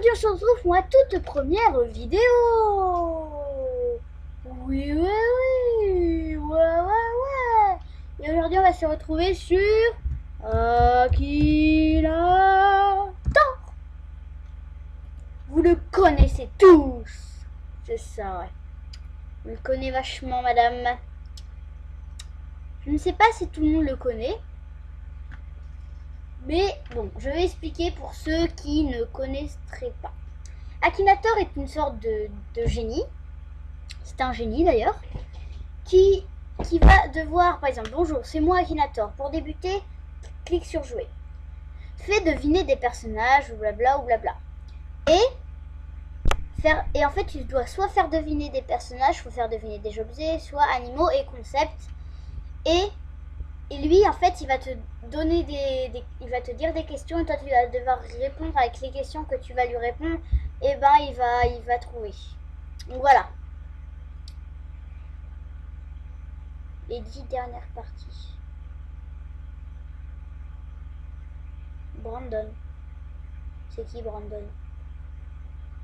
aujourd'hui on se retrouve pour ma toute première vidéo. Oui, oui, oui, ouais. Et aujourd'hui on va se retrouver sur Akinator. Vous le connaissez tous. C'est ça, ouais. Vous le connaissez vachement, madame. Je ne sais pas si tout le monde le connaît. Mais bon, je vais expliquer pour ceux qui ne connaîtraient pas. Akinator est une sorte de génie. C'est un génie d'ailleurs. Qui va devoir, par exemple, bonjour, c'est moi Akinator. Pour débuter, clique sur jouer. Fais deviner des personnages, ou blabla, ou blabla. Et en fait, tu dois soit faire deviner des personnages, soit faire deviner des objets, soit animaux et concepts. Et lui, en fait, il va te donner il va te dire des questions et toi, tu vas devoir répondre avec les questions que tu vas lui répondre. Et ben, il va trouver. Donc voilà. Les 10 dernières parties. Brandon. C'est qui Brandon?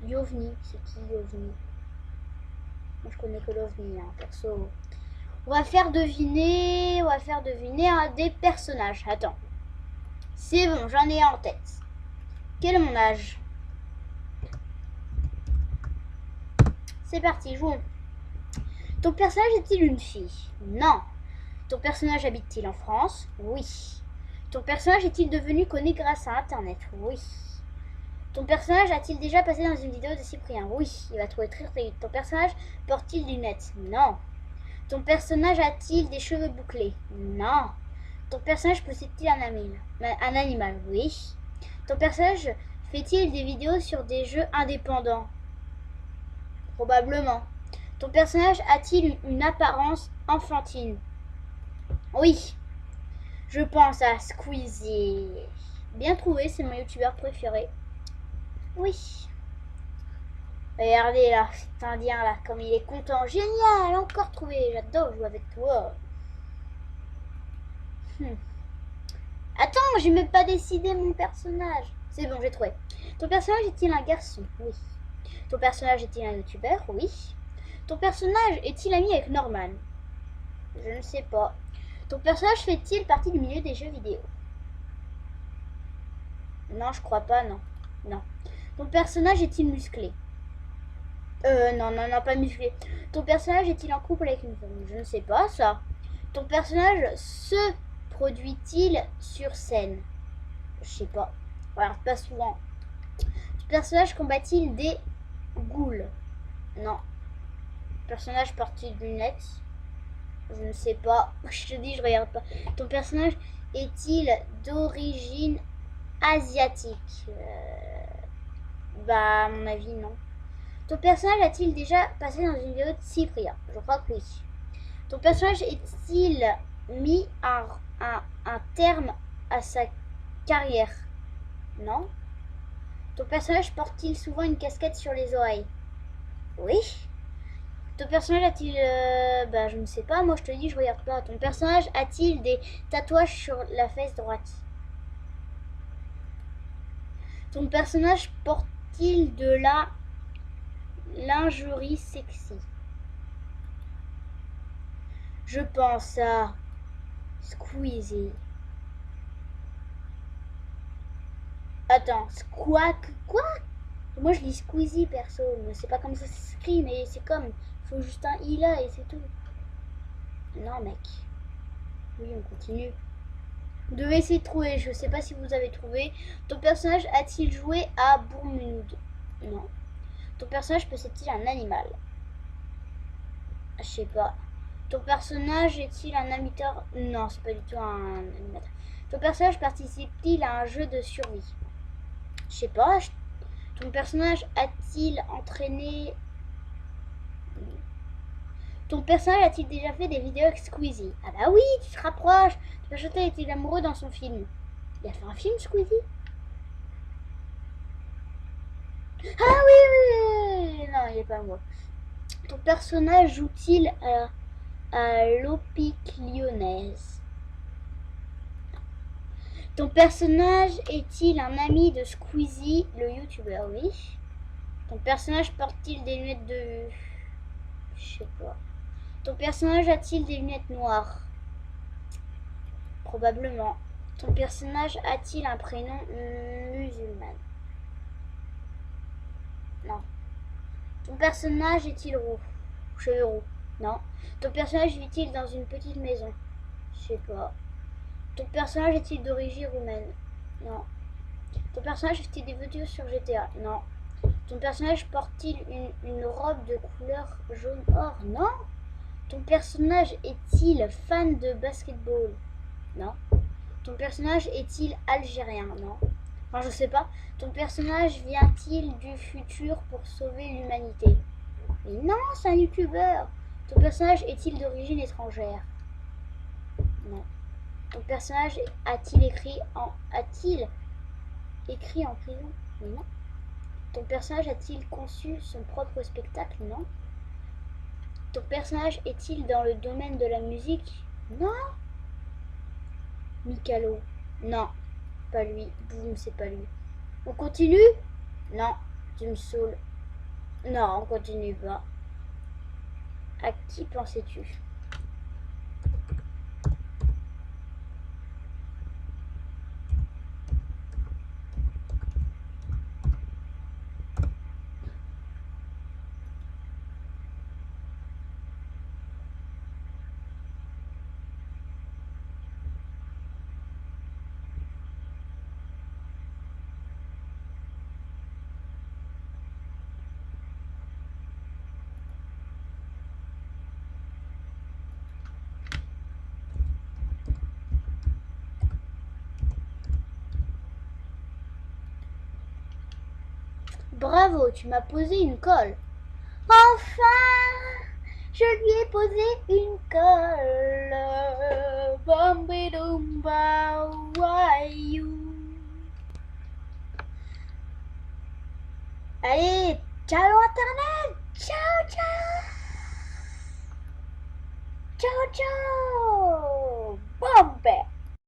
Yovni. C'est qui Yovni? Moi, je connais que l'Ovni, hein, perso. On va faire deviner des personnages. Attends. C'est bon, j'en ai un en tête. Quel est mon âge? C'est parti, jouons. Ton personnage est-il une fille? Non. Ton personnage habite-t-il en France? Oui. Ton personnage est-il devenu connu grâce à Internet? Oui. Ton personnage a-t-il déjà passé dans une vidéo de Cyprien? Oui. Il va trouver très vite. Ton personnage porte-t-il des lunettes? Non. Ton personnage a-t-il des cheveux bouclés? Non. Ton personnage possède-t-il un animal? Oui. Ton personnage fait-il des vidéos sur des jeux indépendants? Probablement. Ton personnage a-t-il une apparence enfantine? Oui. Je pense à Squeezie. Bien trouvé, c'est mon youtubeur préféré. Oui. Regardez là, cet indien là, comme il est content. Génial, encore trouvé. J'adore jouer avec toi. Attends, j'ai même pas décidé mon personnage. C'est bon, j'ai trouvé. Ton personnage est-il un garçon? Oui. Ton personnage est-il un youtubeur? Oui. Ton personnage est-il ami avec Norman? Je ne sais pas. Ton personnage fait-il partie du milieu des jeux vidéo? Non, je crois pas, non. Non. Ton personnage est-il musclé? Non, pas musclé. Ton personnage est-il en couple avec une femme? Je ne sais pas, ça. Ton personnage se produit-il sur scène? Je sais pas. Alors, pas souvent. Ton personnage combat-il des ghouls? Non. Ton personnage porte-t-il des lunettes? Je ne sais pas. Je te dis, je regarde pas. Ton personnage est-il d'origine asiatique? Bah, à mon avis, non. Ton personnage a-t-il déjà passé dans une vidéo de Cyprien? Je crois que oui. Ton personnage est-il mis un terme à sa carrière? Non. Ton personnage porte-t-il souvent une casquette sur les oreilles? Oui. Ton personnage a-t-il... je ne sais pas, moi je te dis, je regarde pas. Ton personnage a-t-il des tatouages sur la fesse droite? Ton personnage porte-t-il de la lingerie sexy? Je pense à Squeezie. Attends, Squawk, quoi? Moi je lis Squeezie perso, mais c'est pas comme ça s'écrit, mais c'est comme, il faut juste un i là et c'est tout. Non mec. Oui, on continue. Vous devez essayer de trouver, je sais pas si vous avez trouvé. Ton personnage a-t-il joué à Bourmude? Non. Ton personnage possède-t-il un animal? Je sais pas. Ton personnage est-il un amateur? Non, c'est pas du tout un animateur. Ton personnage participe-t-il à un jeu de survie? Je sais pas. Ton personnage a-t-il entraîné... Ton personnage a-t-il déjà fait des vidéos avec Squeezie? Ah bah oui, tu te rapproches. Ton personnage est-il amoureux dans son film? Il a fait un film, Squeezie? Ah oui. Non, il est pas amoureux. Ton personnage joue-t-il à l'Olympique lyonnaise? Ton personnage est-il un ami de Squeezie, le youtubeur? Oui. Ton personnage porte-t-il des lunettes de vue? Je sais pas. Ton personnage a-t-il des lunettes noires? Probablement. Ton personnage a-t-il un prénom musulman? Non. Ton personnage est-il roux? Cheveux roux? Non. Ton personnage vit-il dans une petite maison? Je sais pas. Ton personnage est-il d'origine roumaine? Non. Ton personnage fait-il des vidéos sur GTA? Non. Ton personnage porte-t-il une robe de couleur jaune or? Non. Ton personnage est-il fan de basketball? Non. Ton personnage est-il algérien? Non. Enfin, je sais pas. Ton personnage vient-il du futur pour sauver l'humanité? Mais non, c'est un youtubeur. Ton personnage est-il d'origine étrangère? Non. Ton personnage a-t-il écrit en prison? Mais non. Ton personnage a-t-il conçu son propre spectacle? Non. Ton personnage est-il dans le domaine de la musique? Non. Mikalo? Non, pas lui. Boum, c'est pas lui. On continue? Non, tu me saoules. Non, on continue pas. À qui pensais-tu? Bravo, tu m'as posé une colle. Enfin, je lui ai posé une colle. Bambidoumba, wayou. Allez, ciao internet. Ciao, ciao. Ciao, ciao.